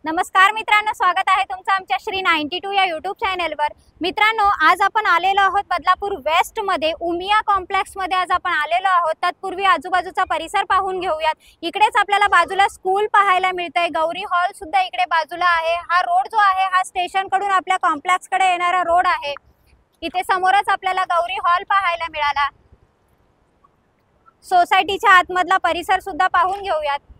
नमस्कार मित्रांनो, स्वागत आहे तुमचं आमच्या श्री 92 या यूट्यूब चॅनलवर। मित्रांनो, आज आपण आलेलो आहोत बदलापूर वेस्ट मध्ये उमिया कॉम्प्लेक्स मध्ये आज आपण आलेलो आहोत। तत्पूर्वी आजूबाजूचा परिसर पाहून घेऊयात। इकडेच आपल्याला बाजूला स्कूल पाहायला मिळतंय, गौरी हॉल सुद्धा इकडे बाजूला आहे। हा रोड जो आहे हा स्टेशन कडून आपल्या कॉम्प्लेक्स कडे येणारा रोड आहे। इथे समोरच आपल्याला गौरी हॉल पाहायला मिळाला। सोसायटीच्या आतमधला परिसर सुद्धा पाहून घेऊयात।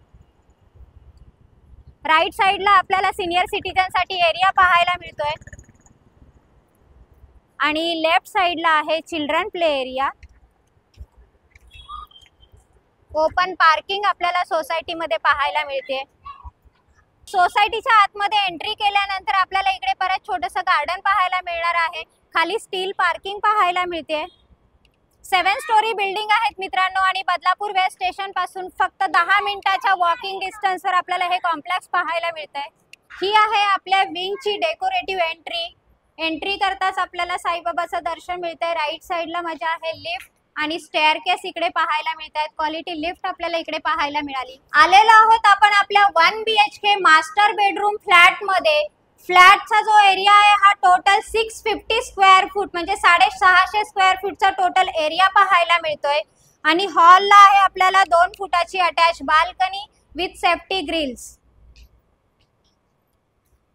राइट साइडला आपल्याला सीनियर सिटीजन साठी एरिया पाहायला मिळतोय आणि लेफ्ट साइडला आहे children play area. Open parking आपल्याला सोसायटी मध्ये पाहायला मिळते। सोसायटीच्या आतमध्ये एंट्री केल्यानंतर आपल्याला इकडे परत छोटंसं गार्डन पाहायला मिळणार आहे। खाली स्टील पार्किंग पाहायला मिळते। 7 स्टोरी बिल्डिंग आहेत मित्रांनो आणि बदलापूर वेस्ट स्टेशन पासून फक्त 10 मिनिटाच्या वॉकिंग डिस्टन्सवर आपल्याला हे कॉम्प्लेक्स पाहायला मिळतंय। ही आहे आपल्या विंगची डेकोरेटिव्ह एंट्री करताच आपल्याला साईबाबाचं दर्शन मिळतंय। राइट साइडला मजा आहे लिफ्ट आणि स्टेअरकेस इकडे पाहायला मिळतात। क्वालिटी लिफ्ट आपल्याला इकडे पाहायला मिळाली। आलेलो आहोत आपण आपल्या 1 BHK मास्टर बेडरूम फ्लॅट मध्ये। फ्लॅटचा जो एरिया आहे हा टोटल 650 स्क्वेअर फूट म्हणजे 650 स्क्वेअर फूटचा टोटल एरिया पाहायला मिळतोय आणि हॉलला आहे आपल्याला 2 फुटाची attach balcony with safety grills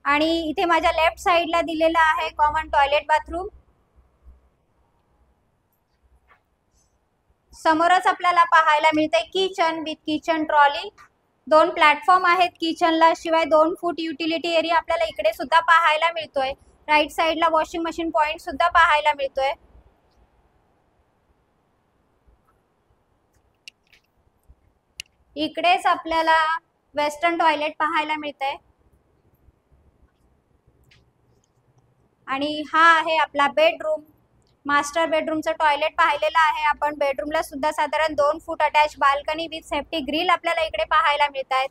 आणि इथे माझ्या लेफ्ट साइडला दिलेला आहे कॉमन टॉयलेट बाथरूम। समोरच आपल्याला पाहायला मिळते kitchen with kitchen trolley. 2 platform आहेत किचनला, शिवाय 2 फूट युटिलिटी एरिया आपल्याला इकडे सुद्धा पाहायला मिळतोय। राइट साइडला वॉशिंग मशीन पॉइंट सुद्धा पाहायला मिळतोय। इकडेच आपल्याला वेस्टर्न टॉयलेट पाहायला मिळतंय आणि हा आहे आपला बेडरूम। मास्टर बेडरूमचं टॉयलेट पाहिलेलं आहे आपण। बेडरूमला सुद्धा साधारण 2 foot attach balcony with safety grill आपल्याला इकडे पाहायला मिळतात।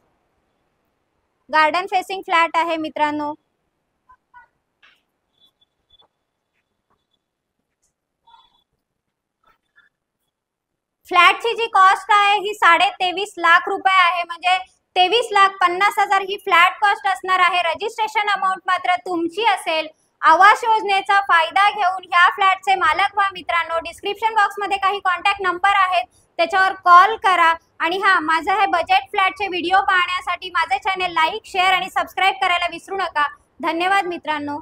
गार्डन फेसिंग फ्लॅट आहे मित्रांनो। फ्लॅटची जी कॉस्ट आहे ही 23.5 लाख रुपये आहे, म्हणजे 23,50,000 ही फ्लॅट कॉस्ट असणार आहे। रजिस्ट्रेशन अमाउंट मात्र तुमची असेल। आवास योजनेचा फायदा घेऊन ह्या फ्लॅटचे मालक व्हा मित्रांनो। डिस्क्रिप्शन बॉक्स मध्ये काही कॉन्टॅक्ट नंबर आहेत, त्याच्यावर कॉल करा। आणि हा, माझा हे बजेट फ्लॅटचे व्हिडिओ पाहण्यासाठी माझे चॅनल लाईक, शेअर आणि सबस्क्राइब करायला विसरू नका। धन्यवाद मित्रांनो।